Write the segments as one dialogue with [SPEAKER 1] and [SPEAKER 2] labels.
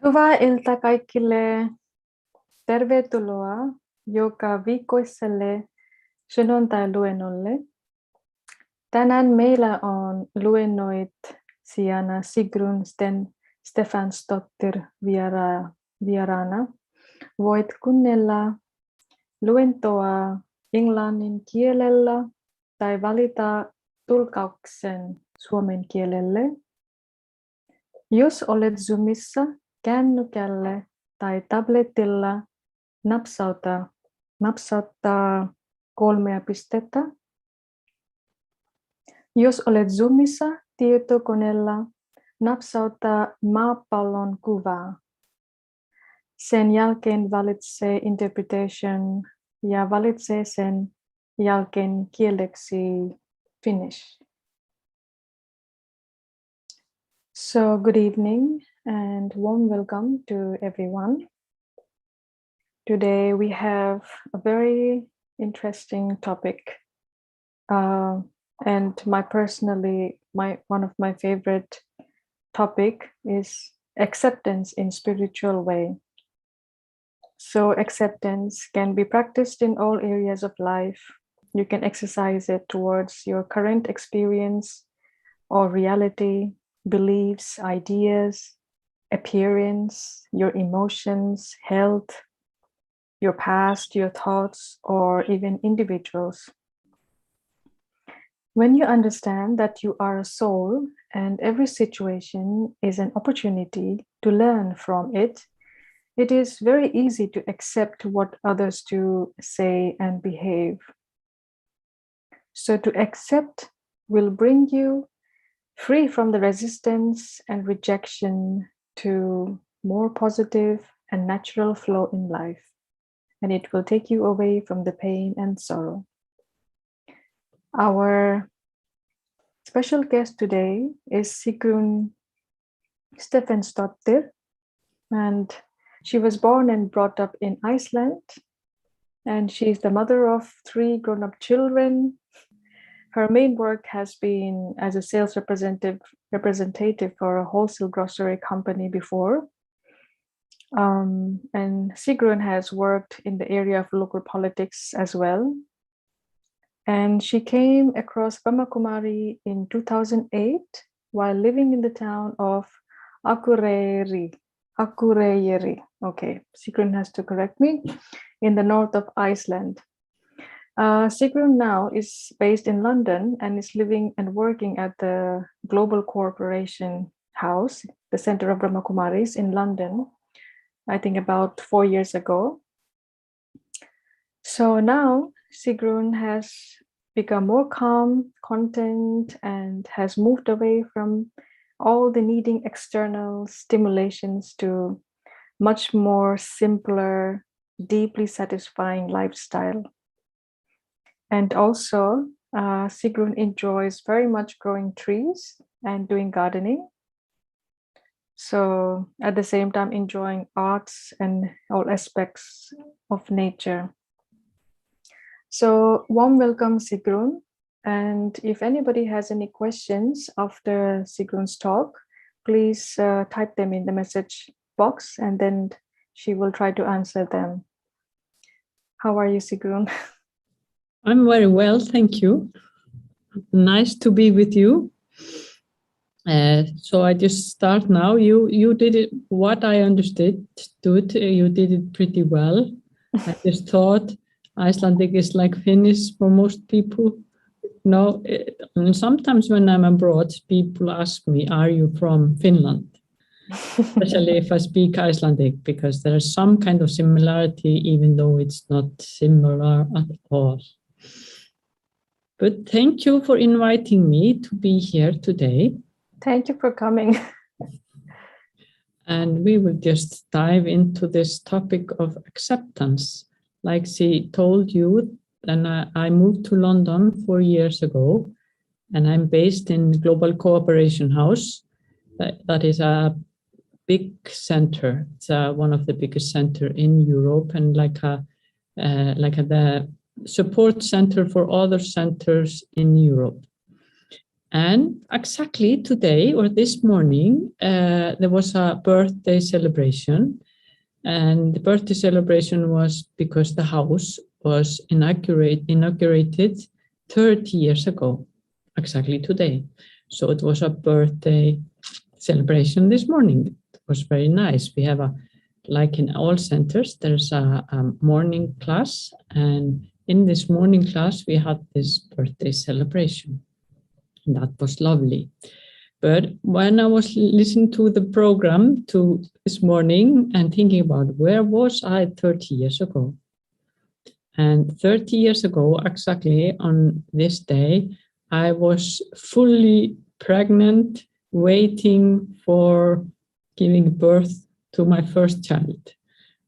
[SPEAKER 1] Hyvää iltaa kaikille. Tervetuloa joka viikkoiselle sunnuntai-luennolle. Tänään meillä on luennoitsijana Sigrun Stefansdottir vieraana. Voit kuunnella luentoa englannin kielellä tai valita tulkauksen suomen kielelle. Jos olet Zoomissa, kännykällä tai tabletilla napsauttaa 3 pistettä. Jos olet Zoomissa tietokoneella, napsauttaa maapallon kuvaa. Sen jälkeen valitse interpretation ja valitse sen jälkeen kieleksi Finnish. So good evening and warm welcome to everyone. Today we have a very interesting topic. And one of my favorite topic is acceptance in spiritual way. So acceptance can be practiced in all areas of life. You can exercise it towards your current experience or reality, beliefs, ideas, appearance, your emotions, health, your past, your thoughts, or even individuals. When you understand that you are a soul and every situation is an opportunity to learn from it, it is very easy to accept what others do, say, and behave. So to accept will bring you free from the resistance and rejection to more positive and natural flow in life. And it will take you away from the pain and sorrow. Our special guest today is Sigrun Stefansdottir, and she was born and brought up in Iceland, and she's the mother of 3 grown-up children. Her main work has been as a sales representative for a wholesale grocery company before. And Sigrun has worked in the area of local politics as well. And she came across Brahma Kumaris in 2008 while living in the town of Akureyri. Okay, Sigrun has to correct me, in the north of Iceland. Sigrun now is based in London and is living and working at the Global Corporation House, the center of Brahma Kumaris in London, I think about 4 years ago. So now Sigrun has become more calm, content, and has moved away from all the needing external stimulations to much more simpler, deeply satisfying lifestyle. And also, Sigrun enjoys very much growing trees and doing gardening. So at the same time, enjoying arts and all aspects of nature. So warm welcome, Sigrun. And if anybody has any questions after Sigrun's talk, please type them in the message box and then she will try to answer them. How are you, Sigrun?
[SPEAKER 2] I'm very well, thank you. Nice to be with you. So I just start now. You did it, what I understood, you did it pretty well. I just thought Icelandic is like Finnish for most people. No, and sometimes when I'm abroad, people ask me, are you from Finland? Especially if I speak Icelandic, because there is some kind of similarity, even though it's not similar at all. But thank you for inviting me to be here today.
[SPEAKER 1] Thank you for coming.
[SPEAKER 2] And we will just dive into this topic of acceptance. Like she told you, then I moved to London 4 years ago, and I'm based in Global Cooperation House. That is a big center. It's one of the biggest center in Europe, and like the support center for other centers in Europe. And exactly today or this morning, there was a birthday celebration. And the birthday celebration was because the house was inaugurated 30 years ago, exactly today. So it was a birthday celebration this morning. It was very nice. We have like in all centers, there's a morning class. And in this morning class, we had this birthday celebration. And that was lovely. But when I was listening to the program this morning and thinking about where was I 30 years ago? And 30 years ago, exactly on this day, I was fully pregnant, waiting for giving birth to my first child.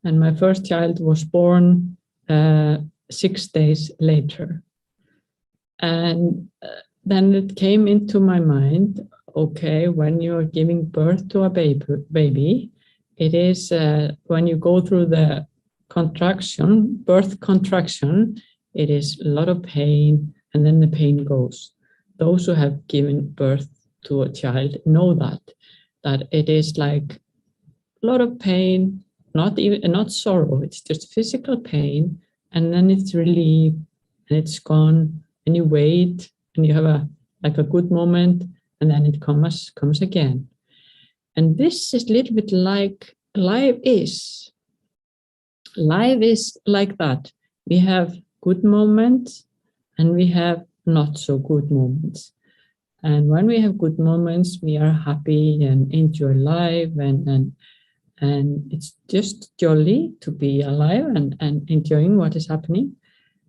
[SPEAKER 2] And my first child was born 6 days later. And then it came into my mind, okay, when you're giving birth to a baby, it is when you go through the birth contraction, It is a lot of pain, and then the pain goes. Those who have given birth to a child know that it is like a lot of pain, not sorrow, it's just physical pain, and then it's relieved and it's gone, and you wait and you have a good moment, and then it comes again. And this is a little bit like life is. Life is like that. We have good moments and we have not so good moments. And when we have good moments, we are happy and enjoy life, and it's just jolly to be alive and enjoying what is happening.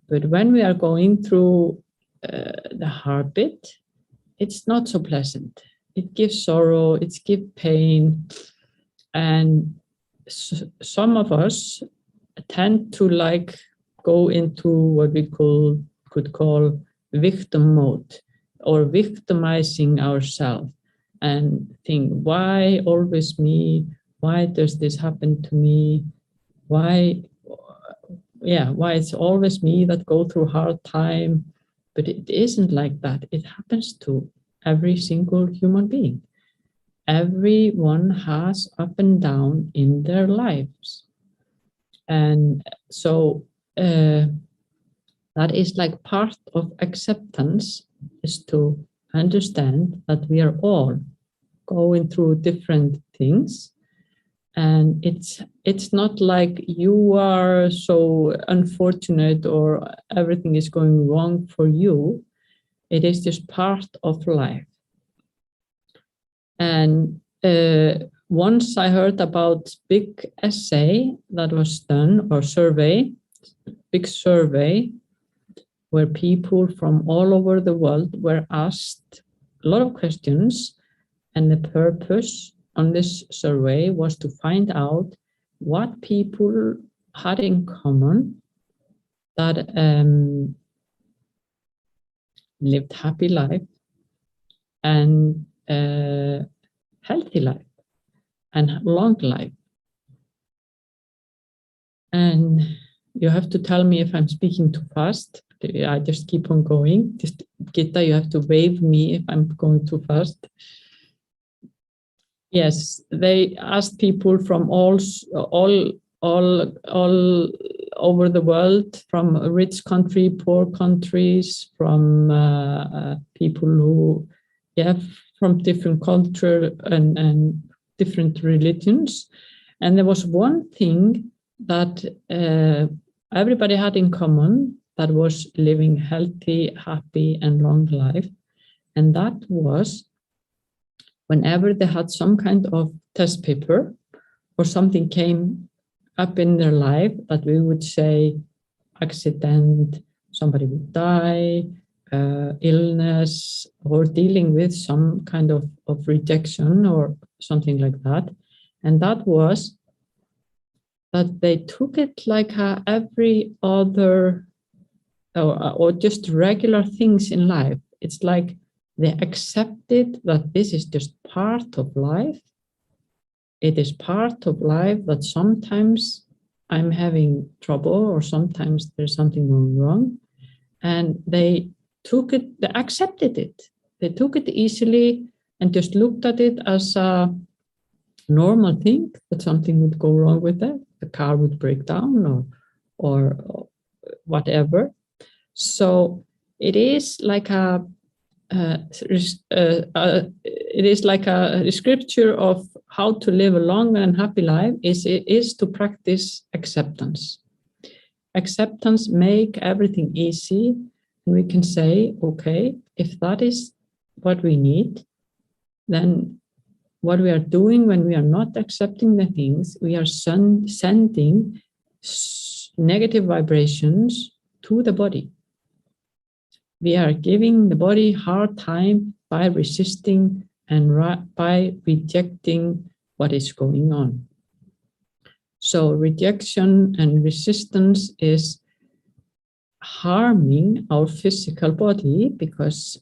[SPEAKER 2] But when we are going through the hard bit, it's not so pleasant. It gives sorrow, it gives pain, and some of us tend to like go into what we could call victim mode, or victimizing ourselves, and think, why always me? Why does this happen to me? Why it's always me that go through hard time? But it isn't like that. It happens to every single human being. Everyone has up and down in their lives. And so that is like part of acceptance, is to understand that we are all going through different things. And it's not like you are so unfortunate or everything is going wrong for you. It is just part of life. And once I heard about big essay that was done, or big survey, where people from all over the world were asked a lot of questions, and the purpose on this survey was to find out what people had in common that lived happy life and healthy life and long life. And you have to tell me if I'm speaking too fast. I just keep on going. Just, Gitta, you have to wave me if I'm going too fast. Yes, they asked people from all over the world, from rich country, poor countries, from people who, from different culture and different religions. And there was one thing that everybody had in common, that was living healthy, happy, and long life. And that was, whenever they had some kind of test paper or something came up in their life, that we would say accident, somebody would die, illness, or dealing with some kind of rejection or something like that. And that was that they took it like every other, or just regular things in life. It's like they accepted that this is just part of life. It is part of life that sometimes I'm having trouble, or sometimes there's something going wrong. And they took it, they accepted it. They took it easily and just looked at it as a normal thing, that something would go wrong with it. The car would break down or whatever. So it is like a scripture of how to live a long and happy life is to practice acceptance. Acceptance make everything easy, and we can say, okay, if that is what we need, then what we are doing when we are not accepting the things, we are sending negative vibrations to the body. We are giving the body hard time by resisting and by rejecting what is going on. So rejection and resistance is harming our physical body, because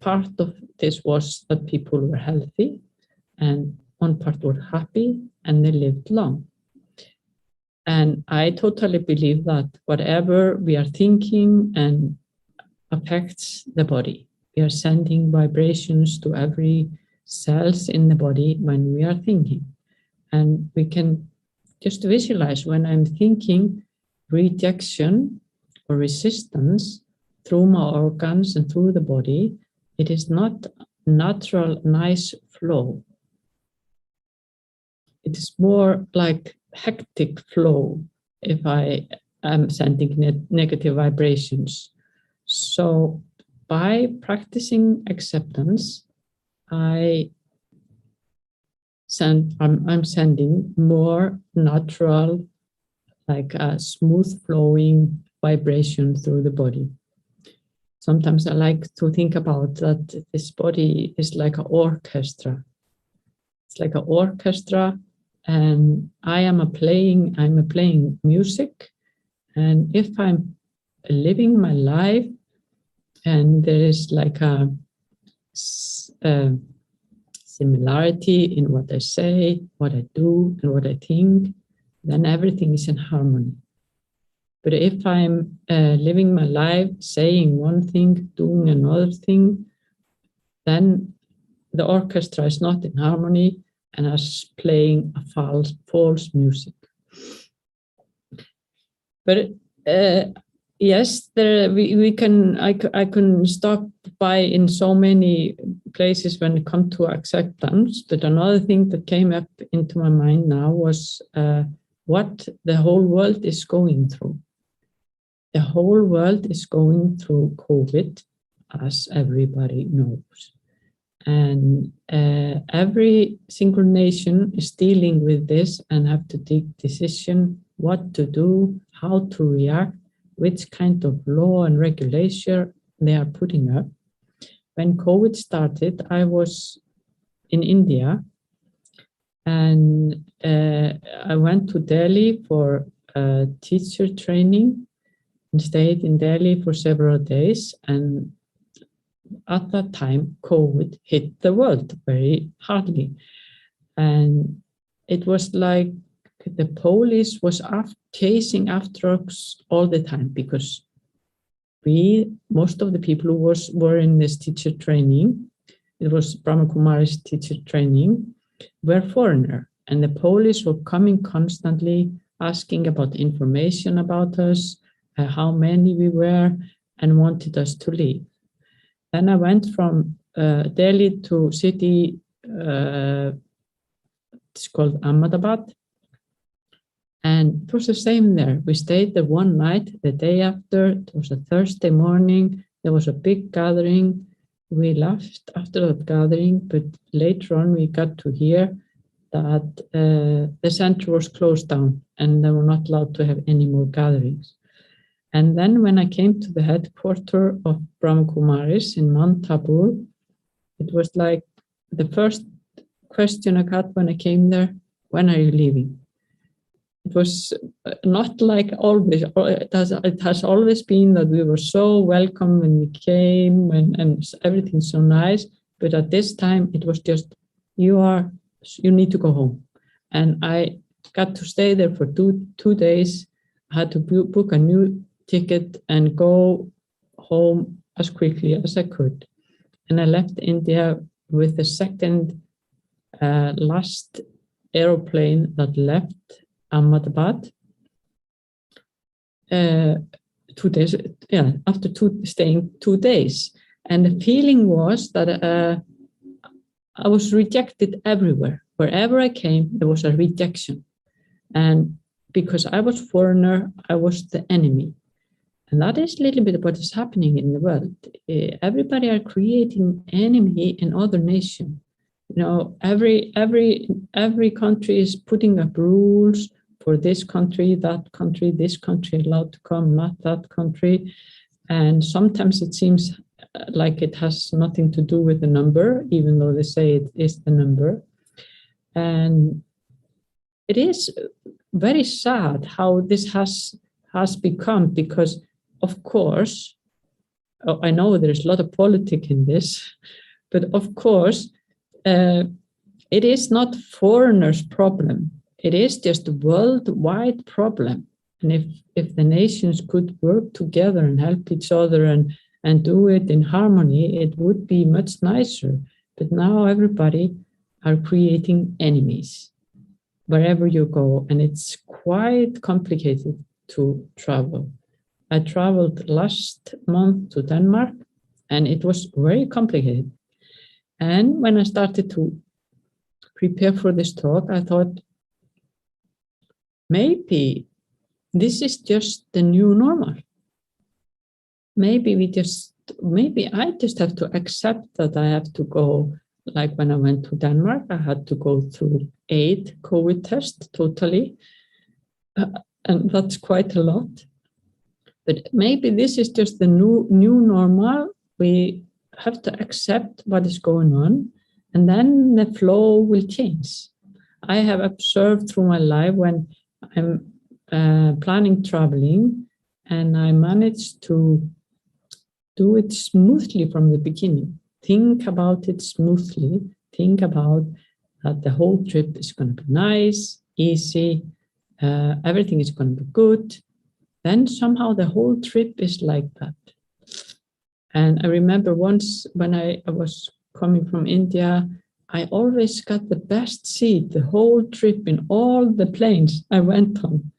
[SPEAKER 2] part of this was that people were healthy and one part were happy and they lived long. And I totally believe that whatever we are thinking and affects the body. We are sending vibrations to every cells in the body when we are thinking. And we can just visualize when I'm thinking rejection or resistance through my organs and through the body, it is not natural, nice flow. It is more like hectic flow if I am sending negative vibrations. So by practicing acceptance, I'm sending more natural, like a smooth flowing vibration through the body. Sometimes I like to think about that this body is like an orchestra. It's like an orchestra, and I'm playing music. And if I'm living my life and there is like a similarity in what I say, what I do, and what I think, then everything is in harmony. But if I'm living my life saying one thing, doing another thing, then the orchestra is not in harmony and I'm playing a false music. But yes, I can stop by in so many places when it comes to acceptance. But another thing that came up into my mind now was what the whole world is going through. The whole world is going through COVID, as everybody knows. And every single nation is dealing with this and have to take decision what to do, how to react, which kind of law and regulation they are putting up. When COVID started, I was in India and I went to Delhi for teacher training and stayed in Delhi for several days. And at that time, COVID hit the world very hardly. And it was like the police was chasing after us all the time because most of the people who were in this teacher training, it was Brahma Kumaris teacher training, were foreigner. And the police were coming constantly asking about information about us, how many we were, and wanted us to leave. Then I went from Delhi to city, it's called Ahmedabad. And it was the same there. We stayed there one night. The day after, it was a Thursday morning. There was a big gathering. We left after that gathering, but later on we got to hear that the center was closed down and they were not allowed to have any more gatherings. And then when I came to the headquarters of Brahma Kumaris in Mount Tabur, it was like the first question I got when I came there, when are you leaving? It was not like always, it has always been that we were so welcome when we came and everything's so nice. But at this time, it was just, you need to go home. And I got to stay there for two days. I had to book a new ticket and go home as quickly as I could. And I left India with the second last aeroplane that left Ahmedabad 2 days, after staying 2 days. And the feeling was that I was rejected everywhere. Wherever I came, there was a rejection. And because I was foreigner, I was the enemy. And that is a little bit what is happening in the world. Everybody are creating enemy in other nations. You know, every country is putting up rules for this country, this country allowed to come, not that country. And sometimes it seems like it has nothing to do with the number, even though they say it is the number. And it is very sad how this has become, because of course, I know there's a lot of politics in this, but of course, it is not foreigners' problem. it is just a worldwide problem. And if the nations could work together and help each other and do it in harmony, it would be much nicer. But now everybody are creating enemies wherever you go, and it's quite complicated to travel. I traveled last month to Denmark, and it was very complicated. And when I started to prepare for this talk, I thought, maybe this is just the new normal. Maybe I just have to accept that I have to go, like when I went to Denmark, I had to go through 8 COVID tests totally. And that's quite a lot. But maybe this is just the new normal. We have to accept what is going on, and then the flow will change. I have observed through my life when I'm planning traveling, and I managed to do it smoothly from the beginning. Think about it smoothly. Think about that the whole trip is going to be nice, easy, everything is going to be good. Then somehow the whole trip is like that. And I remember once when I was coming from India, I always got the best seat the whole trip in all the planes I went on.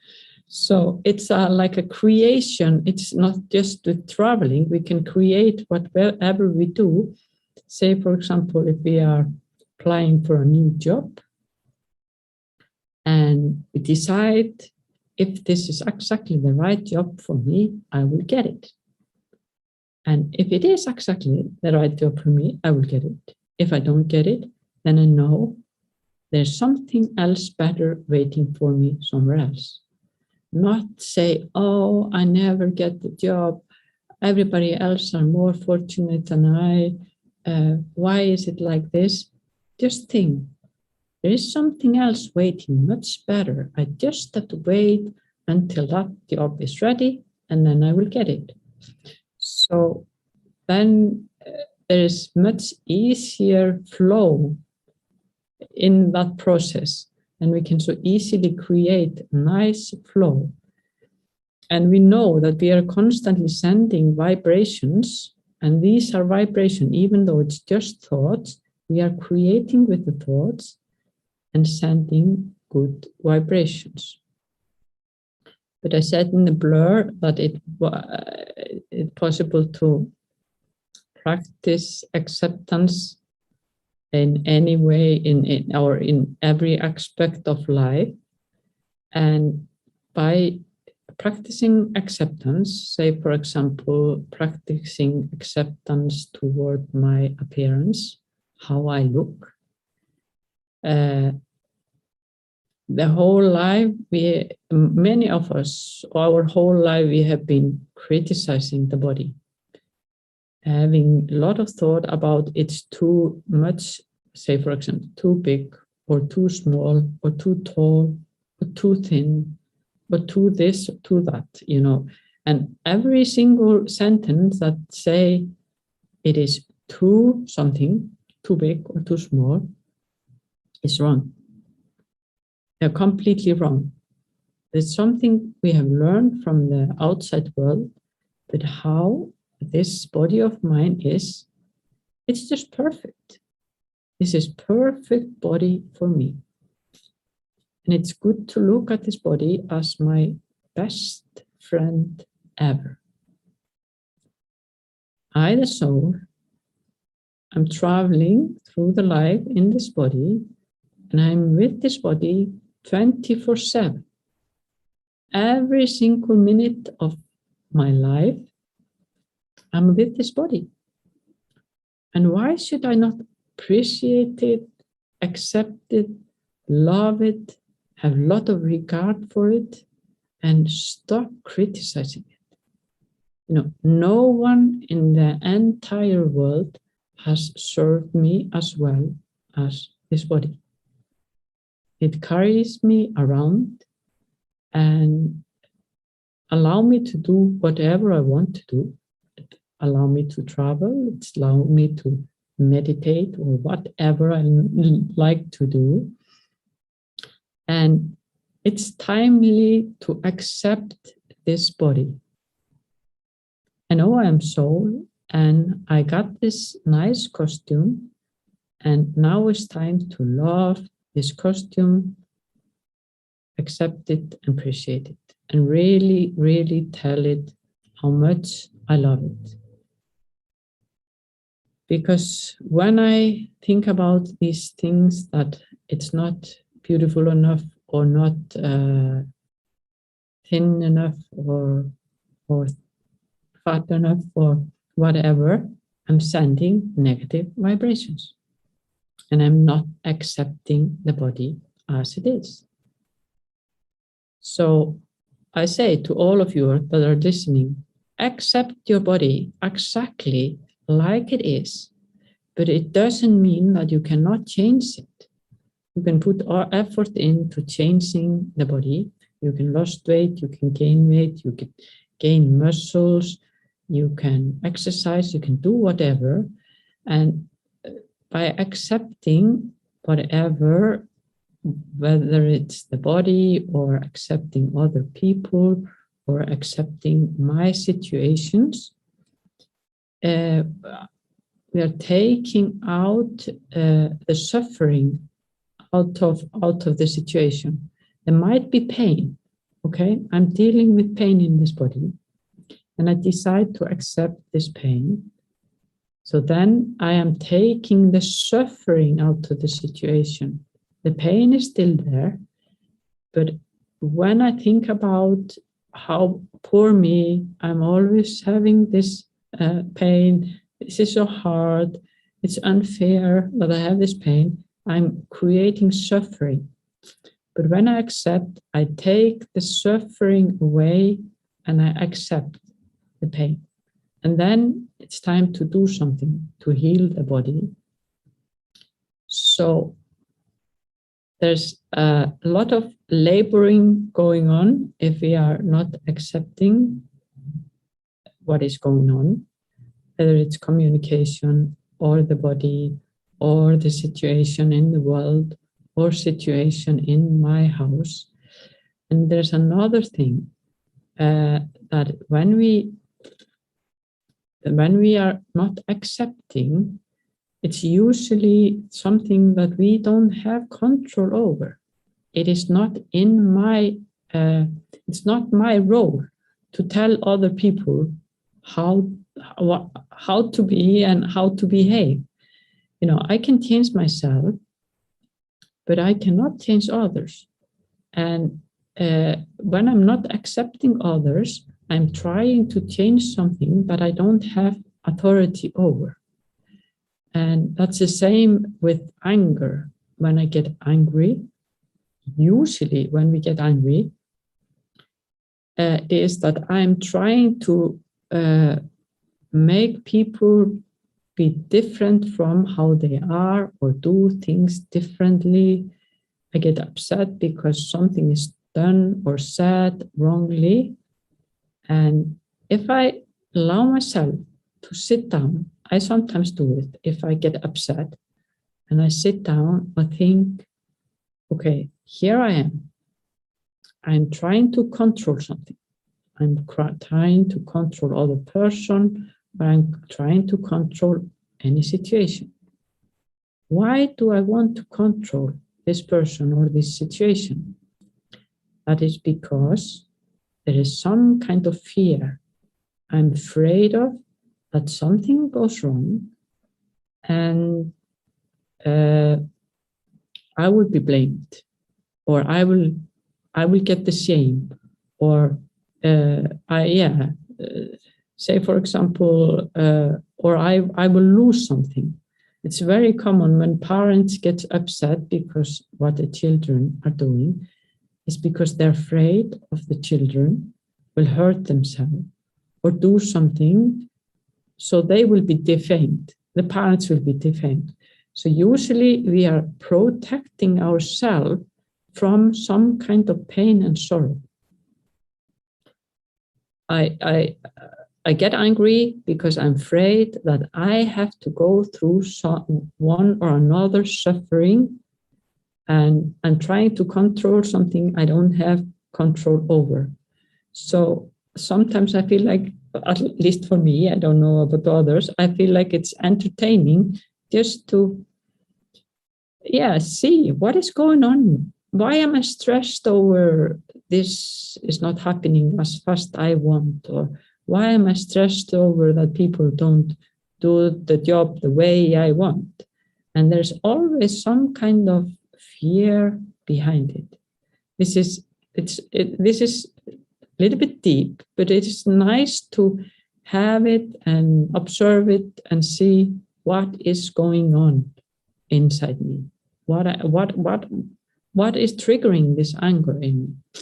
[SPEAKER 2] So it's like a creation. It's not just with traveling. We can create whatever we do. Say, for example, if we are applying for a new job and we decide if this is exactly the right job for me, I will get it. And if it is exactly the right job for me, I will get it. If I don't get it, then I know there's something else better waiting for me somewhere else. Not say, oh, I never get the job. Everybody else are more fortunate than I. Why is it like this? Just think, there is something else waiting much better. I just have to wait until that job is ready, and then I will get it. So then there is much easier flow in that process, and we can so easily create a nice flow. And we know that we are constantly sending vibrations, and these are vibrations, even though it's just thoughts, we are creating with the thoughts and sending good vibrations. But I said in the blur that it's possible to practice acceptance in any way, in every aspect of life. And by practicing acceptance, say, for example, practicing acceptance toward my appearance, how I look, the whole life, many of us, our whole life, we have been criticizing the body, having a lot of thought about it's too much, say, for example, too big or too small or too tall or too thin or too this or too that, you know. And every single sentence that say it is too something, too big or too small, is wrong. They're completely wrong. It's something we have learned from the outside world, but how this body of mine is, it's just perfect. This is perfect body for me. And it's good to look at this body as my best friend ever. I, the soul, I'm traveling through the life in this body, and I'm with this body 24/7. Every single minute of my life, I'm with this body. And why should I not appreciate it, accept it, love it, have a lot of regard for it, and stop criticizing it? You know, no one in the entire world has served me as well as this body. It carries me around and allow me to do whatever I want to do. It allow me to travel. It's allow me to meditate or whatever I like to do. And it's timely to accept this body. I know I am soul, and I got this nice costume, and now it's time to love this costume, accept it, appreciate it, and really, really tell it how much I love it. Because when I think about these things, that it's not beautiful enough or not thin enough or fat enough or whatever, I'm sending negative vibrations. And I'm not accepting the body as it is. So I say to all of you that are listening, accept your body exactly like it is, but it doesn't mean that you cannot change it. You can put effort into changing the body. You can lose weight, you can gain weight, you can gain muscles, you can exercise, you can do whatever. And by accepting whatever, whether it's the body or accepting other people or accepting my situations, we are taking out the suffering out of the situation. There might be pain, okay? I'm dealing with pain in this body, and I decide to accept this pain. So then I am taking the suffering out of the situation. The pain is still there, but when I think about how poor me, I'm always having this pain, this is so hard, it's unfair that I have this pain, I'm creating suffering. But when I accept, I take the suffering away and I accept the pain. And then it's time to do something to heal the body. So there's a lot of laboring going on if we are not accepting what is going on, whether it's communication or the body or the situation in the world or situation in my house. And there's another thing that when we are not accepting, it's usually something that we don't have control over. It is not in my, it's not my role to tell other people how to be and how to behave. You know, I can change myself, but I cannot change others. And when I'm not accepting others, I'm trying to change something that I don't have authority over. And that's the same with anger. When I get angry, usually when we get angry, is that I'm trying to make people be different from how they are or do things differently. I get upset because something is done or said wrongly. And if I allow myself to sit down, I sometimes do it if I get upset and I sit down, I think, okay, here I am. I'm trying to control something. I'm trying to control other person, but I'm trying to control any situation. Why do I want to control this person or this situation? That is because there is some kind of fear. I'm afraid of that something goes wrong and I will be blamed, or I will get the shame, or say for example, or I will lose something. It's very common when parents get upset because what the children are doing is because they're afraid of the children will hurt themselves or do something, so they will be defamed. The parents will be defamed. So usually we are protecting ourselves from some kind of pain and sorrow. I get angry because I'm afraid that I have to go through one or another suffering and I'm trying to control something I don't have control over. So sometimes I feel like, at least for me, I don't know about others, I feel like it's entertaining just to, see what is going on. Why am I stressed over this is not happening as fast I want? Or why am I stressed over that people don't do the job the way I want? And there's always some kind of fear behind it. This is a little bit deep, but it is nice to have it and observe it and see what is going on inside me. What is triggering this anger in me?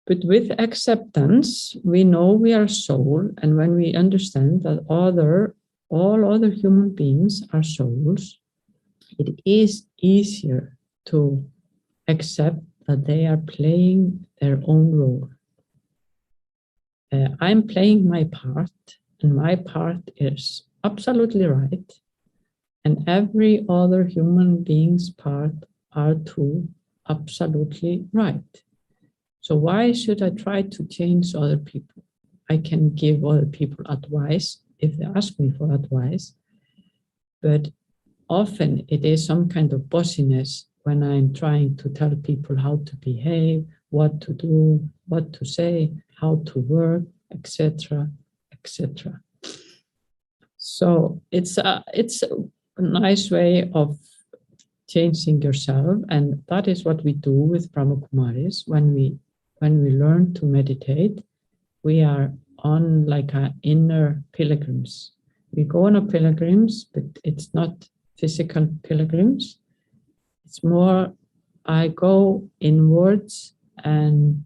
[SPEAKER 2] But with acceptance, we know we are soul, and when we understand that all other human beings are souls, it is easier to accept that they are playing their own role. I'm playing my part, and my part is absolutely right. And every other human being's part are too absolutely right. So why should I try to change other people? I can give other people advice if they ask me for advice, but often it is some kind of bossiness when I'm trying to tell people how to behave, what to do, what to say, how to work, etc., etc. So it's a nice way of changing yourself, and that is what we do with Brahma Kumaris. When we learn to meditate, we are on like an inner pilgrims. We go on a pilgrims, but it's not physical pilgrims. It's more, I go inwards and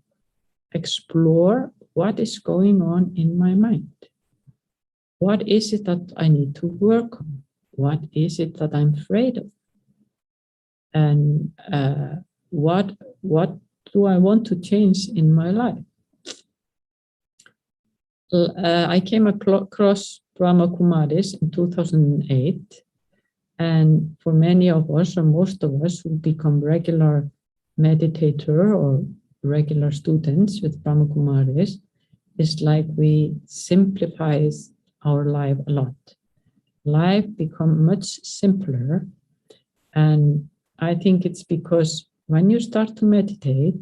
[SPEAKER 2] explore what is going on in my mind. What is it that I need to work on? What is it that I'm afraid of? And what do I want to change in my life? I came across Brahma Kumaris in 2008. And for many of us, or most of us who become regular meditator or regular students with Brahma Kumaris, it's like we simplify our life a lot. Life becomes much simpler. And I think it's because when you start to meditate,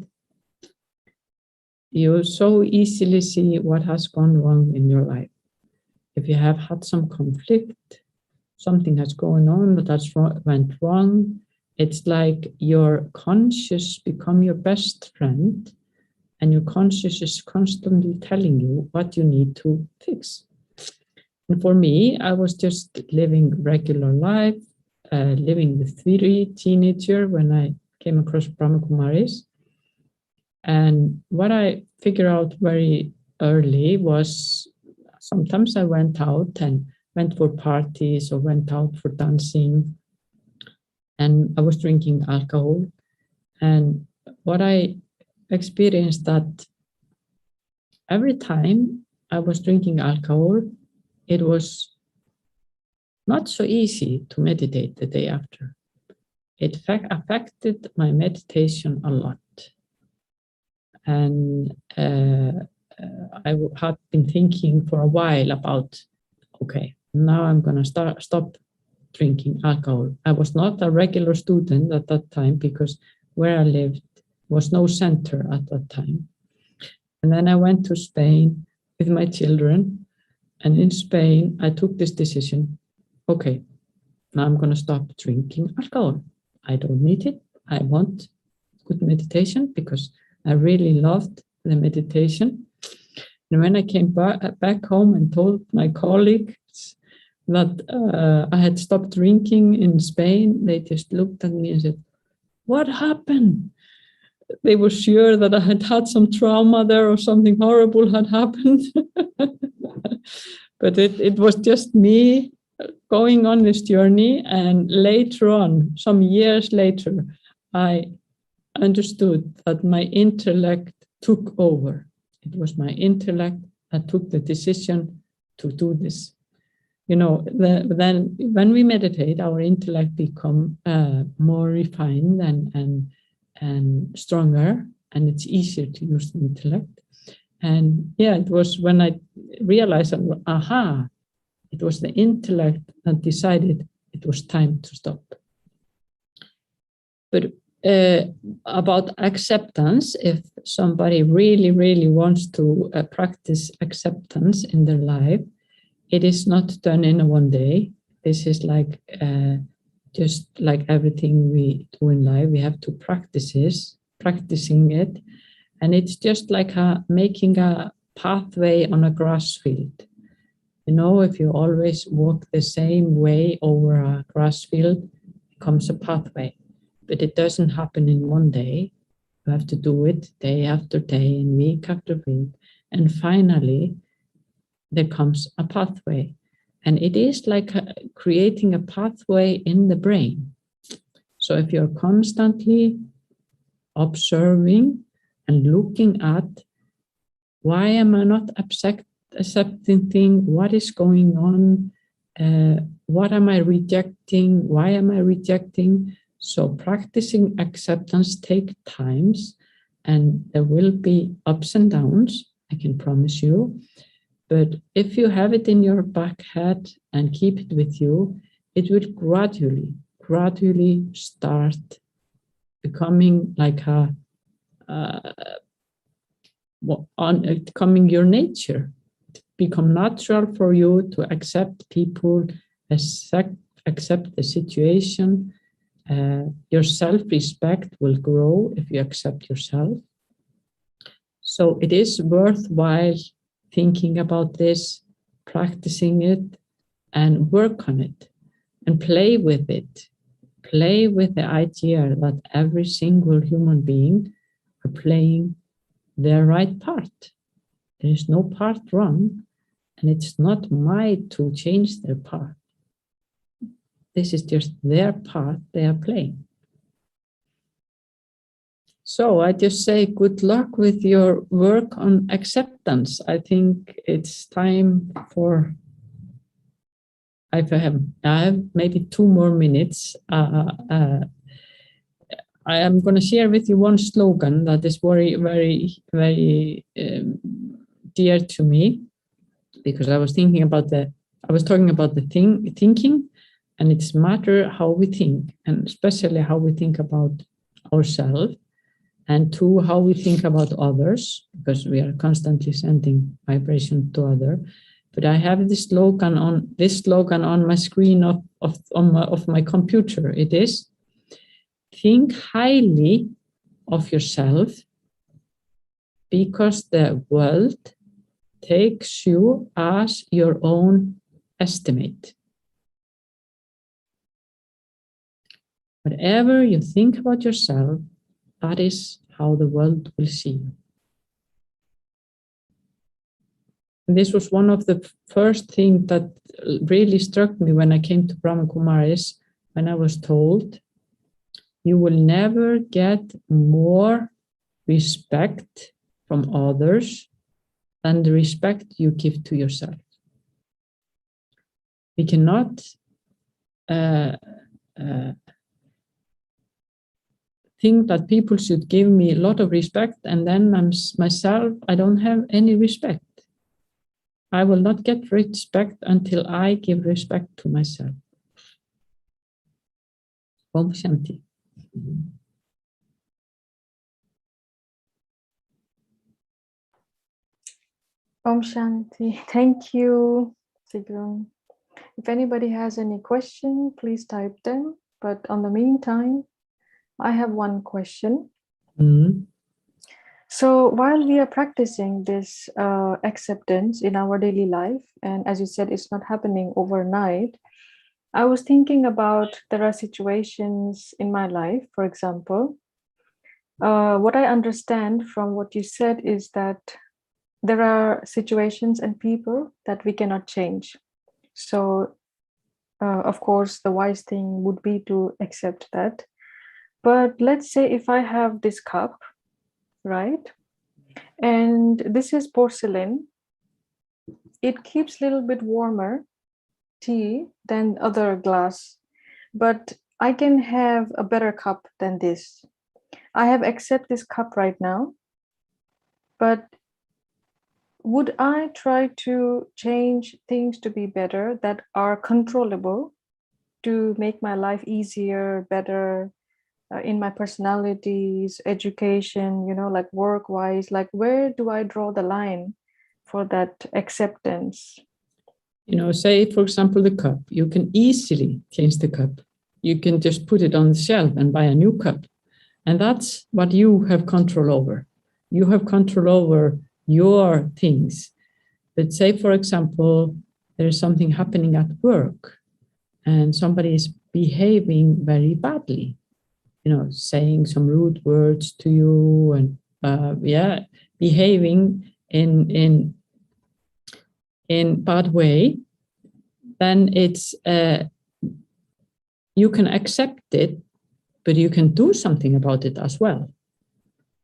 [SPEAKER 2] you so easily see what has gone wrong in your life. If you have had some conflict, something has gone on that went wrong, it's like your conscious become your best friend, and your conscious is constantly telling you what you need to fix. And for me, I was just living regular life, living with 3 teenagers when I came across Brahma Kumaris. And what I figured out very early was sometimes I went out and went for parties or went out for dancing, and I was drinking alcohol. And what I experienced that every time I was drinking alcohol, it was not so easy to meditate the day after. It affected my meditation a lot. And I had been thinking for a while about, okay, now I'm going to stop drinking alcohol. I was not a regular student at that time because where I lived was no center at that time. And then I went to Spain with my children. And in Spain, I took this decision. Okay, now I'm going to stop drinking alcohol. I don't need it. I want good meditation because I really loved the meditation. And when I came back home and told my colleagues that I had stopped drinking in Spain, they just looked at me and said, "What happened?" They were sure that I had had some trauma there or something horrible had happened. But it was just me going on this journey. And later on, some years later, I understood that my intellect took over. It was my intellect that took the decision to do this. then when we meditate, our intellect become more refined and stronger, and it's easier to use the intellect. And yeah, it was when I realized, aha, it was the intellect that decided it was time to stop. But about acceptance, if somebody really, really wants to practice acceptance in their life, it is not done in one day. This is like just like everything we do in life, we have to practicing it. And it's just like making a pathway on a grass field. If you always walk the same way over a grass field, it becomes a pathway. But it doesn't happen in one day. You have to do it day after day and week after week. And finally, there comes a pathway. And it is like creating a pathway in the brain. So if you're constantly observing and looking at, why am I not accepting things? What is going on? What am I rejecting? Why am I rejecting? So practicing acceptance takes times, and there will be ups and downs, I can promise you. But if you have it in your back head and keep it with you, it will gradually start becoming like becoming your nature. Become natural for you to accept people, accept the situation. Your self-respect will grow if you accept yourself. So it is worthwhile thinking about this, practicing it, and work on it, and play with it. Play with the idea that every single human being are playing their right part. There is no part wrong, and it's not mine to change their part. This is just their part they are playing. So I just say good luck with your work on acceptance. I think it's time for, I have maybe 2 more minutes. I am going to share with you one slogan that is very, very, very dear to me, because I was talking about the thinking, and it's matter how we think, and especially how we think about ourselves, and 2, how we think about others, because we are constantly sending vibration to others. But I have this slogan on my screen of my computer. It is, think highly of yourself, because the world takes you as your own estimate. Whatever you think about yourself, that is how the world will see you. And this was one of the first things that really struck me when I came to Brahma Kumaris, when I was told, you will never get more respect from others than the respect you give to yourself. We cannot think that people should give me a lot of respect, and then myself, I don't have any respect. I will not get respect until I give respect to myself. Om Shanti.
[SPEAKER 1] Om Shanti. Thank you, Sigrun. If anybody has any question, please type them. But on the meantime, I have one question. So while we are practicing this acceptance in our daily life, and as you said, it's not happening overnight, I was thinking about, there are situations in my life, for example, what I understand from what you said is that there are situations and people that we cannot change. So, of course, the wise thing would be to accept that. But let's say if I have this cup, right? And this is porcelain. It keeps a little bit warmer tea than other glass, but I can have a better cup than this. I have accept this cup right now, but would I try to change things to be better that are controllable to make my life easier, better, in my personalities, education, like work wise? Like, where do I draw the line for that acceptance?
[SPEAKER 2] Say, for example, the cup. You can easily change the cup. You can just put it on the shelf and buy a new cup. And that's what you have control over. You have control over your things. But say, for example, there is something happening at work and somebody is behaving very badly, saying some rude words to you and behaving in bad way, then it's you can accept it, but you can do something about it as well.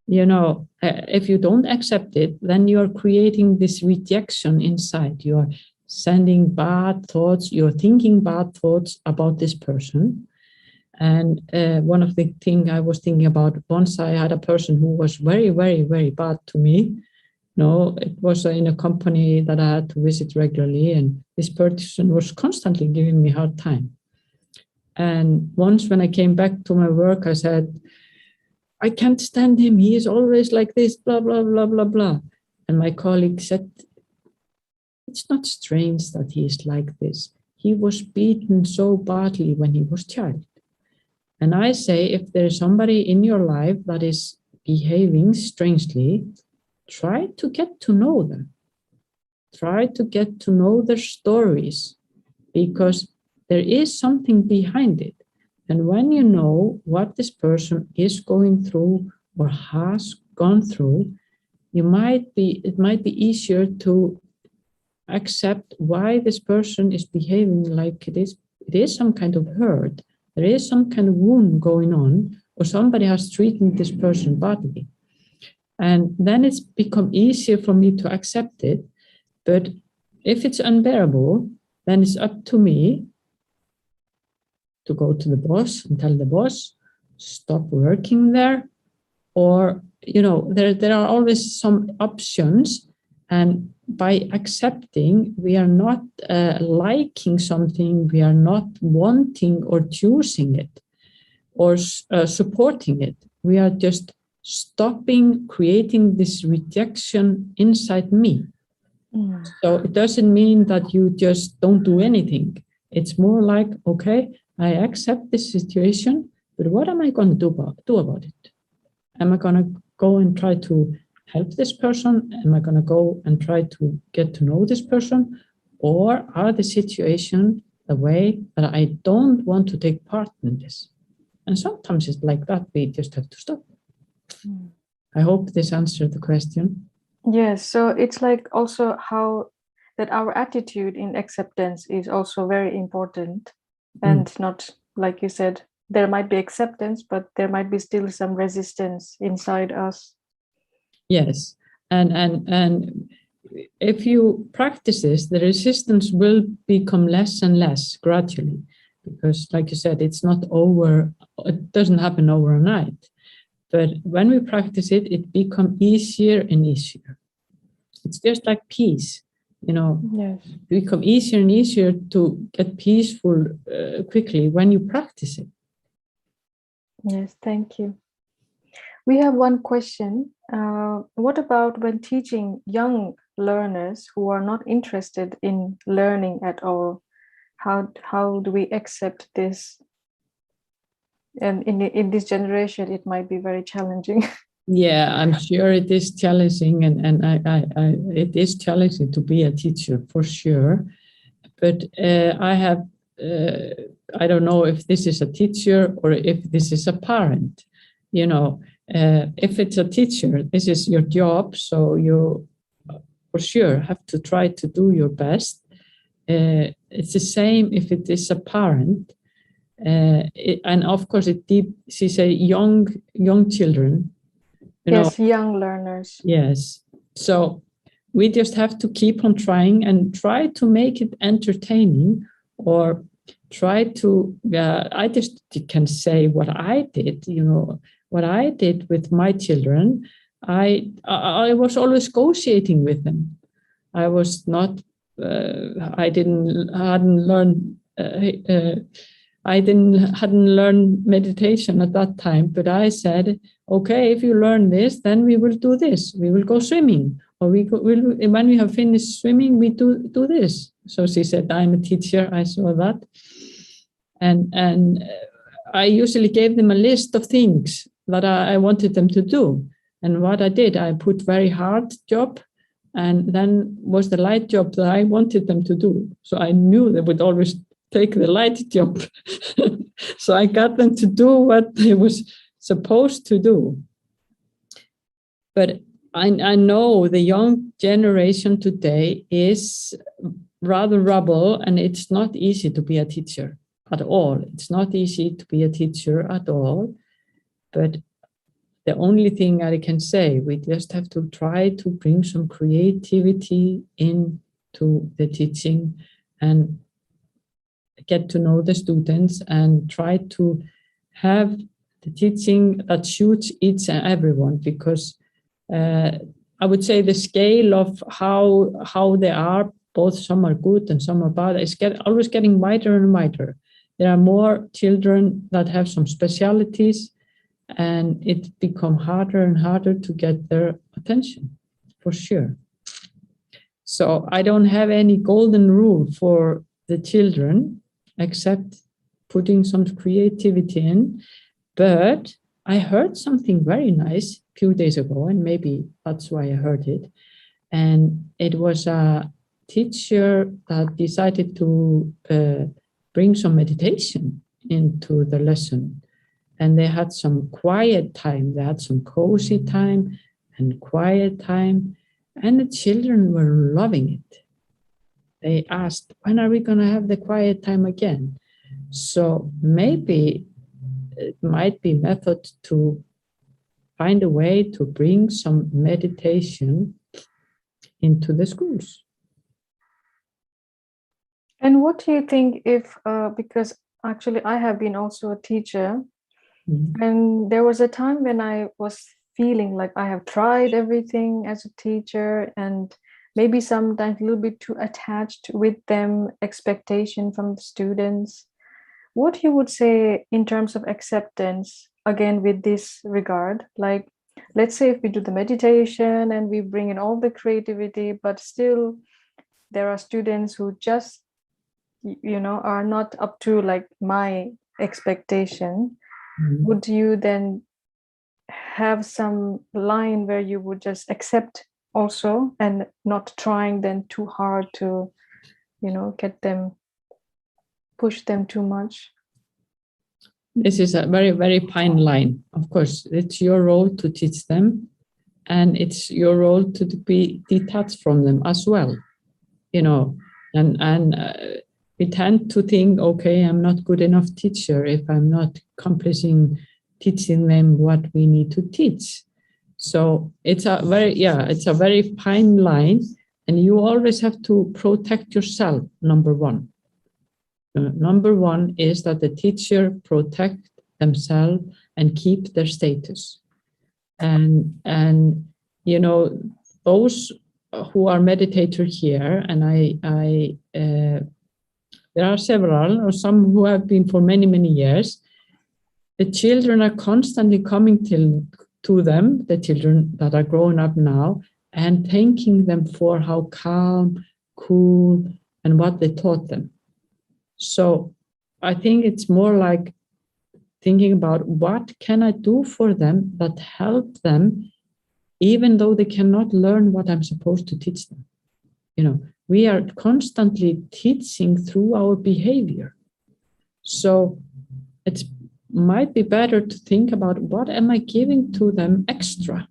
[SPEAKER 2] If you don't accept it, then you are creating this rejection inside. You are sending bad thoughts, you're thinking bad thoughts about this person. And one of the things I was thinking about, once I had a person who was very, very, very bad to me. It was in a company that I had to visit regularly, and this person was constantly giving me a hard time. And once when I came back to my work, I said, I can't stand him. He is always like this, blah, blah, blah, blah, blah. And my colleague said, it's not strange that he is like this. He was beaten so badly when he was a child. And I say, if there is somebody in your life that is behaving strangely, try to get to know them. Try to get to know their stories, because there is something behind it. And when you know what this person is going through or has gone through, it might be easier to accept why this person is behaving like it is. It is some kind of hurt. There is some kind of wound going on, or somebody has treated this person badly. And then it's become easier for me to accept it. But if it's unbearable, then it's up to me to go to the boss and tell the boss, stop working there. Or, there are always some options. And by accepting, we are not liking something, we are not wanting or choosing it or supporting it. We are just stopping creating this rejection inside me. So it doesn't mean that you just don't do anything. It's more like, okay, I accept this situation, but what am I going to do about it? Am I going to go and try to help this person? Am I going to go and try to get to know this person? Or are the situation the way that I don't want to take part in this? And sometimes it's like that, we just have to stop. I hope this answered the question.
[SPEAKER 1] Yes, so it's like also how that our attitude in acceptance is also very important, and not, like you said, there might be acceptance, but there might be still some resistance inside us.
[SPEAKER 2] Yes, and if you practice this, the resistance will become less and less gradually, because, like you said, it's not over. It doesn't happen overnight. But when we practice it, it becomes easier and easier. It's just like peace,
[SPEAKER 1] Yes.
[SPEAKER 2] It becomes easier and easier to get peaceful quickly when you practice it.
[SPEAKER 1] Yes, thank you. We have one question. What about when teaching young learners who are not interested in learning at all? How do we accept this? And in this generation, it might be very challenging.
[SPEAKER 2] Yeah, I'm sure it is challenging, and it is challenging to be a teacher for sure. But I don't know if this is a teacher or if this is a parent. If it's a teacher, this is your job, so you for sure have to try to do your best. It's the same if it is a parent. And of course, she say young children.
[SPEAKER 1] Yes, young learners.
[SPEAKER 2] Yes. So we just have to keep on trying and try to make it entertaining or try to, I just can say what I did, what I did with my children. I was always negotiating with them. I was not, hadn't learned meditation at that time, but I said, okay, if you learn this, then we will do this. We will go swimming, or when we have finished swimming, we do this. So she said, I'm a teacher. I saw that. And I usually gave them a list of things that I wanted them to do. And what I did, I put very hard job, and then was the light job that I wanted them to do. So I knew they would always take the light job. So I got them to do what they was supposed to do. But I know the young generation today is rather rubble, and it's not easy to be a teacher at all. It's not easy to be a teacher at all. But the only thing I can say, we just have to try to bring some creativity into the teaching and get to know the students and try to have the teaching that suits each and everyone, because I would say the scale of how they are, both some are good and some are bad, is always getting wider and wider. There are more children that have some specialities, and it becomes harder and harder to get their attention, for sure. So I don't have any golden rule for the children, except putting some creativity in. But I heard something very nice a few days ago, and maybe that's why I heard it. And it was a teacher that decided to bring some meditation into the lesson. And they had some quiet time. They had some cozy time and quiet time. And the children were loving it. They asked, when are we going to have the quiet time again? So maybe it might be a method to find a way to bring some meditation into the schools.
[SPEAKER 1] And what do you think if, because actually I have been also a teacher, and there was a time when I was feeling like I have tried everything as a teacher, and maybe sometimes a little bit too attached with them, expectation from the students. What you would say in terms of acceptance, again, with this regard, like, let's say if we do the meditation and we bring in all the creativity, but still there are students who just, are not up to like my expectation. Would you then have some line where you would just accept also and not trying then too hard to, get them, push them too much?
[SPEAKER 2] This is a very, very fine line. Of course, it's your role to teach them, and it's your role to be detached from them as well, and we tend to think, okay, I'm not good enough teacher if I'm not teaching them what we need to teach. So it's a very fine line, and you always have to protect yourself, number one. Number one is that the teacher protect themselves and keep their status. And those who are meditators here, and there are several, or some who have been for many, many years. The children are constantly coming to them, the children that are growing up now, and thanking them for how calm, cool, and what they taught them. So I think it's more like thinking about what can I do for them that help them, even though they cannot learn what I'm supposed to teach them. We are constantly teaching through our behavior. So it might be better to think about what am I giving to them extra.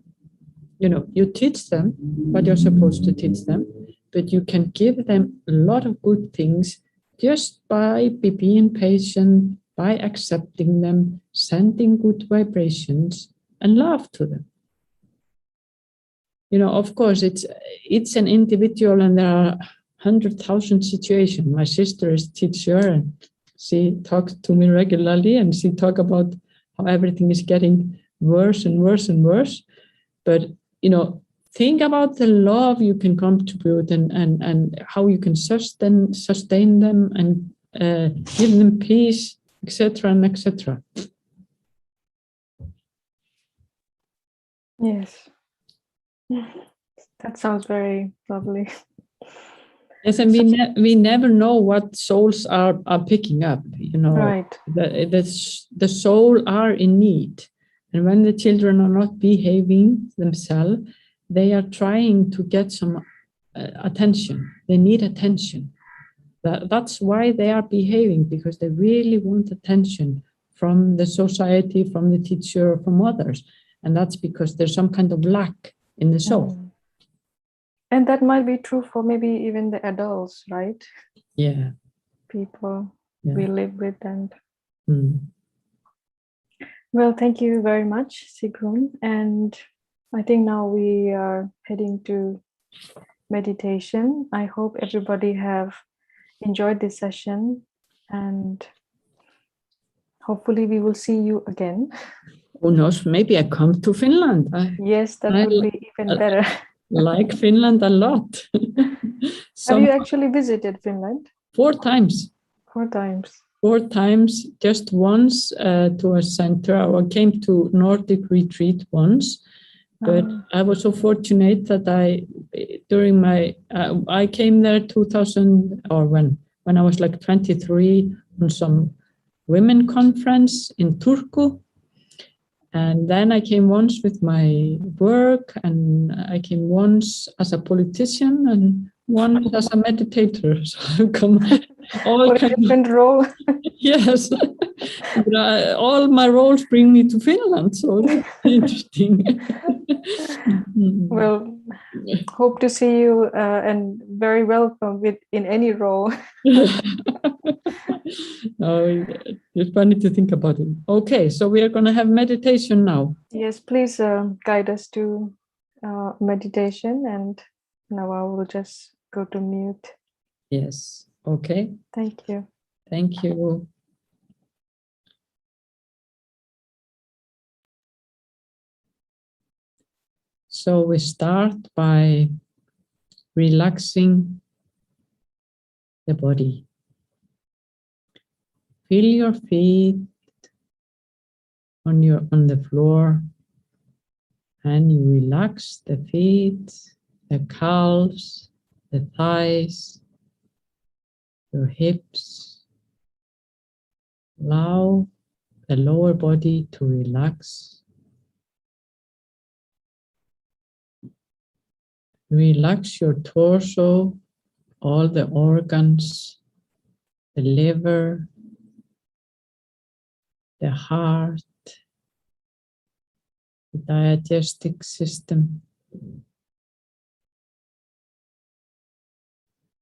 [SPEAKER 2] You teach them what you're supposed to teach them, but you can give them a lot of good things just by being patient, by accepting them, sending good vibrations and love to them. Of course, it's an individual, and there are 100,000 situations. My sister is teacher and she talks to me regularly and she talk about how everything is getting worse and worse and worse. But, think about the love you can contribute and how you can sustain them and give them peace, etc. and etc.
[SPEAKER 1] Yes. That sounds very lovely.
[SPEAKER 2] Yes, and we never know what souls are picking up.
[SPEAKER 1] Right.
[SPEAKER 2] The soul are in need, and when the children are not behaving themselves, they are trying to get some attention. They need attention. That's why they are behaving, because they really want attention from the society, from the teacher, from others, and that's because there's some kind of lack in the soul.
[SPEAKER 1] And that might be true for maybe even the adults, right?
[SPEAKER 2] Yeah.
[SPEAKER 1] People we live with. And
[SPEAKER 2] Mm.
[SPEAKER 1] well, thank you very much, Sigrun. And I think now we are heading to meditation. I hope everybody have enjoyed this session, and hopefully we will see you again.
[SPEAKER 2] Who knows, maybe I come to Finland.
[SPEAKER 1] Yes, that would be even better.
[SPEAKER 2] Like Finland a lot.
[SPEAKER 1] Have you actually visited Finland?
[SPEAKER 2] 4 times.
[SPEAKER 1] 4 times.
[SPEAKER 2] 4 times, just once to a center. I came to Nordic retreat once, but I was so fortunate that I came there 2000, or when I was like 23 on some women conference in Turku. And then I came once with my work, and I came once as a politician and once as a meditator. So I've come all
[SPEAKER 1] a different role.
[SPEAKER 2] Yes. But, all my roles bring me to Finland, so that's interesting.
[SPEAKER 1] Well, hope to see you and very welcome in any role.
[SPEAKER 2] It's funny to think about it. Okay, so we are going to have meditation now.
[SPEAKER 1] Yes, please guide us to meditation, and now I will just go to mute.
[SPEAKER 2] Yes, okay.
[SPEAKER 1] Thank you.
[SPEAKER 2] Thank you. So we start by relaxing the body. Feel your feet on the floor, and you relax the feet, the calves, the thighs, your hips. Allow the lower body to relax. Relax your torso, all the organs, the liver, the heart, the digestive system.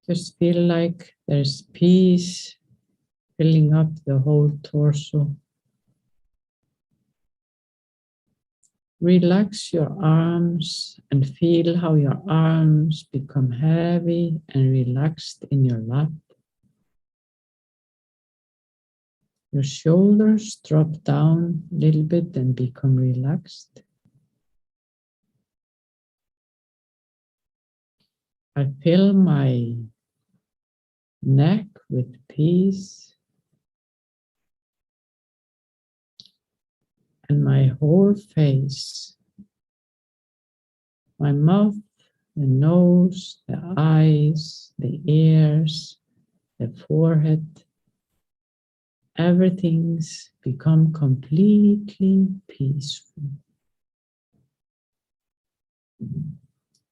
[SPEAKER 2] Just feel like there's peace filling up the whole torso. Relax your arms and feel how your arms become heavy and relaxed in your lap. Your shoulders drop down a little bit and become relaxed. I fill my neck with peace, and my whole face, my mouth, the nose, the eyes, the ears, the forehead, everything's become completely peaceful.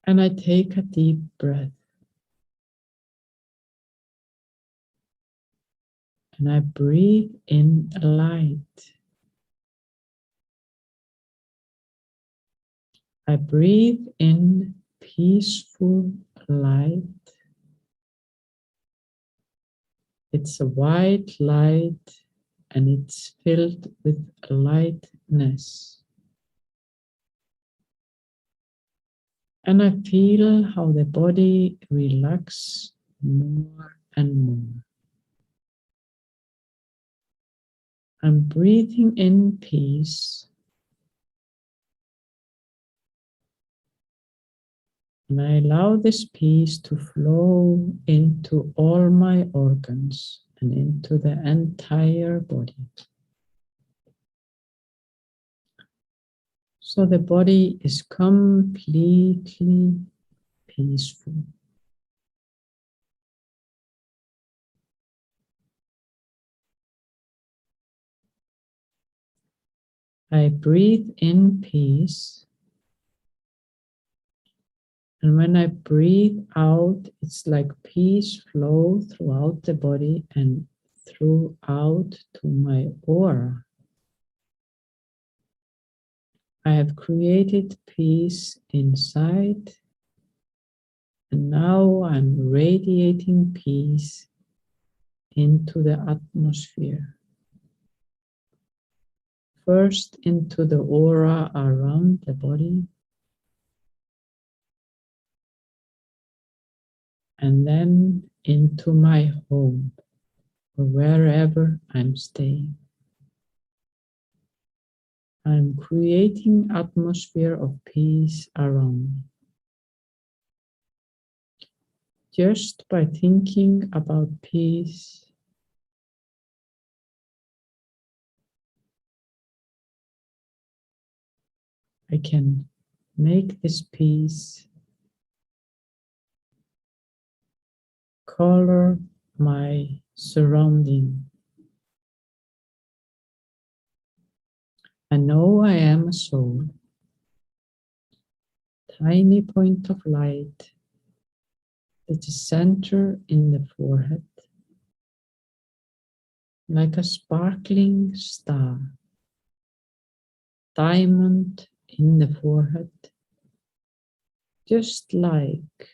[SPEAKER 2] And I take a deep breath. And I breathe in light. I breathe in peaceful light. It's a white light, and it's filled with lightness. And I feel how the body relaxes more and more. I'm breathing in peace, and I allow this peace to flow into all my organs and into the entire body. So the body is completely peaceful. I breathe in peace, and when I breathe out, it's like peace flow throughout the body and throughout to my aura. I have created peace inside, and now I'm radiating peace into the atmosphere. First into the aura around the body, and then into my home, or wherever I'm staying. I'm creating atmosphere of peace around me. Just by thinking about peace, I can make this peace color my surrounding. I know I am a soul, tiny point of light that is centered in the forehead, like a sparkling star, diamond in the forehead, just like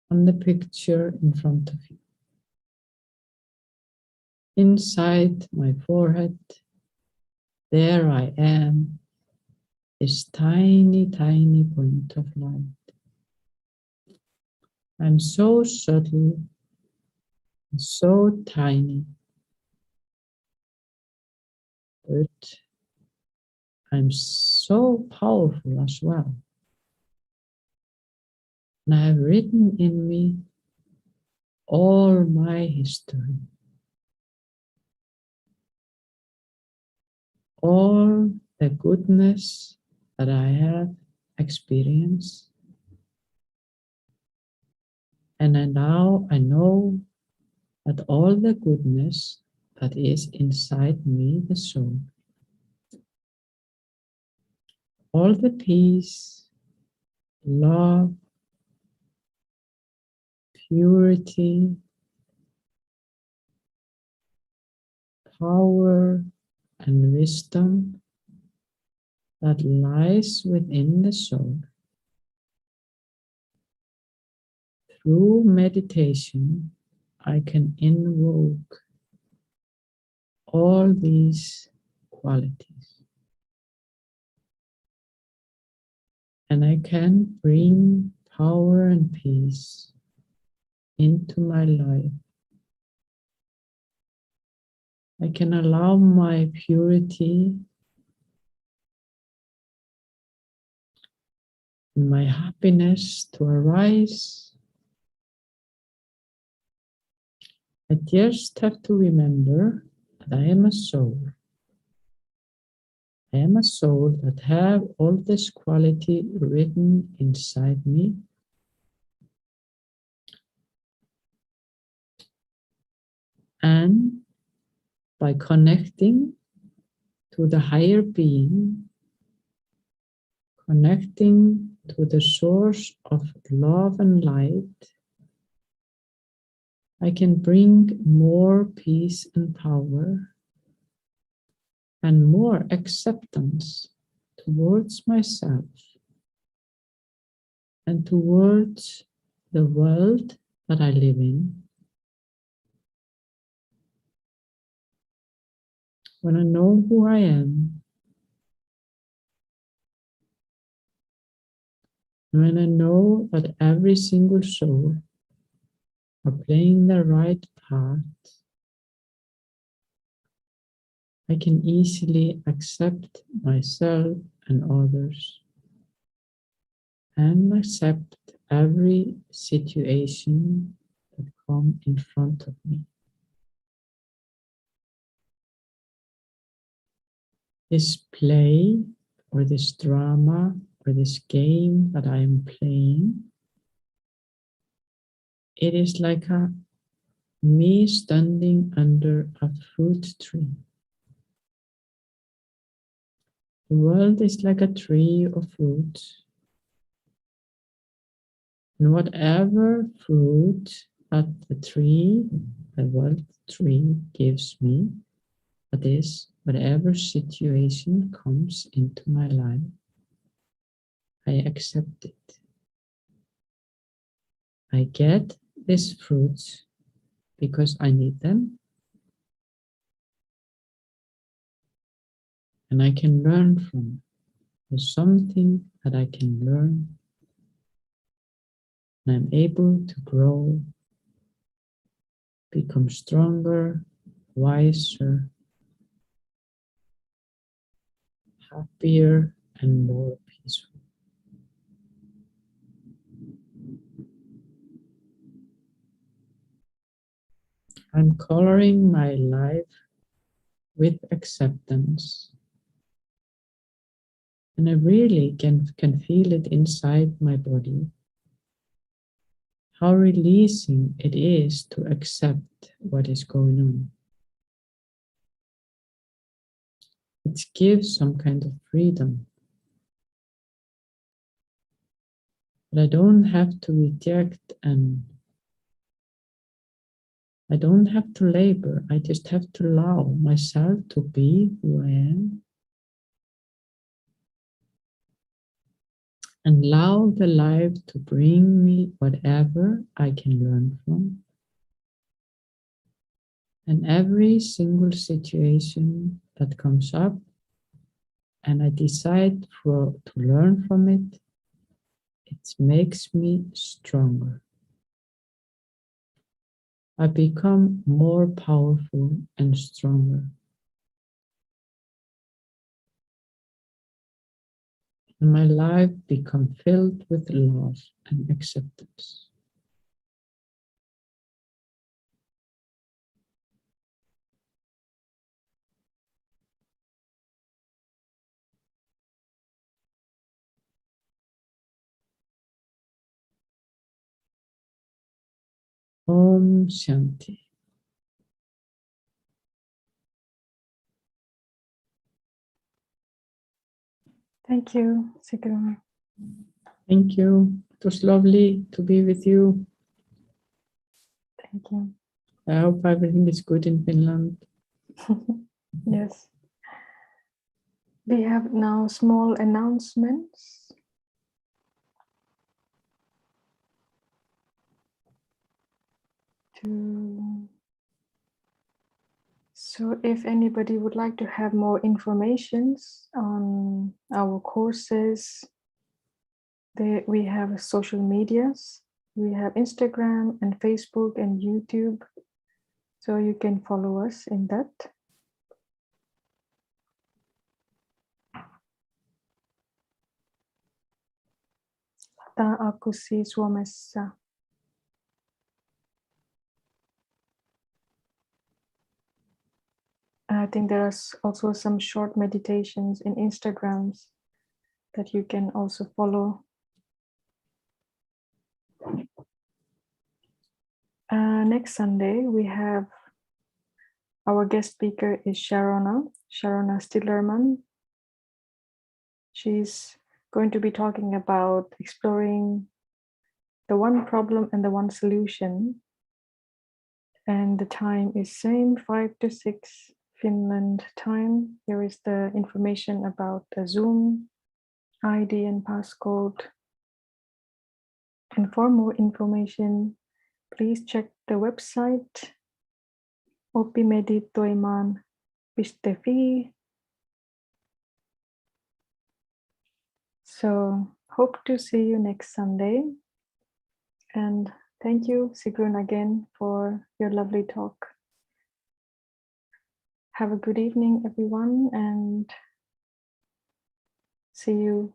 [SPEAKER 2] on the picture in front of you. Inside my forehead, there I am, this tiny, tiny point of light. I'm so subtle, and so tiny, but I'm so powerful as well. And I have written in me all my history, all the goodness that I have experienced. And now I know that all the goodness that is inside me, the soul, all the peace, love, purity, power, and wisdom that lies within the soul. Through meditation, I can invoke all these qualities, and I can bring power and peace into my life. I can allow my purity and my happiness to arise. I just have to remember that I am a soul. I am a soul that have all this quality written inside me. And by connecting to the higher being, connecting to the source of love and light, I can bring more peace and power and more acceptance towards myself and towards the world that I live in. When I know who I am, When I know that every single soul are playing the right part, I can easily accept myself and others and accept every situation that come in front of me. This play or this drama or this game that I am playing, it is like me standing under a fruit tree. The world is like a tree of fruit, and whatever fruit that the world tree gives me, that is, whatever situation comes into my life, I accept it. I get these fruits because I need them, and I can learn from it. There's something that I can learn, and I'm able to grow, become stronger, wiser, happier, and more peaceful. I'm coloring my life with acceptance, and I really can feel it inside my body, how releasing it is to accept what is going on. It gives some kind of freedom. But I don't have to reject, and I don't have to labor. I just have to allow myself to be who I am and allow the life to bring me whatever I can learn from. And every single situation that comes up and I decide to learn from it, it makes me stronger. I become more powerful and stronger. And my life become filled with love and acceptance. Om Shanti.
[SPEAKER 1] Thank you, Sigrun.
[SPEAKER 2] Thank you. It was lovely to be with you.
[SPEAKER 1] Thank you.
[SPEAKER 2] I hope everything is good in Finland.
[SPEAKER 1] Yes. We have now small announcements. So if anybody would like to have more information on our courses, we have social medias. We have Instagram and Facebook and YouTube. So you can follow us in that. Akusi Suomessa. I think there are also some short meditations in Instagrams that you can also follow. Next Sunday, we have our guest speaker is Sharona Stillerman. She's going to be talking about exploring the one problem and the one solution. And the time is same, 5 to 6 Finland time. Here is the information about the Zoom ID and passcode. And for more information, please check the website oppimeditoimaan.fi. So hope to see you next Sunday. And thank you, Sigrun, again for your lovely talk. Have a good evening, everyone, and see you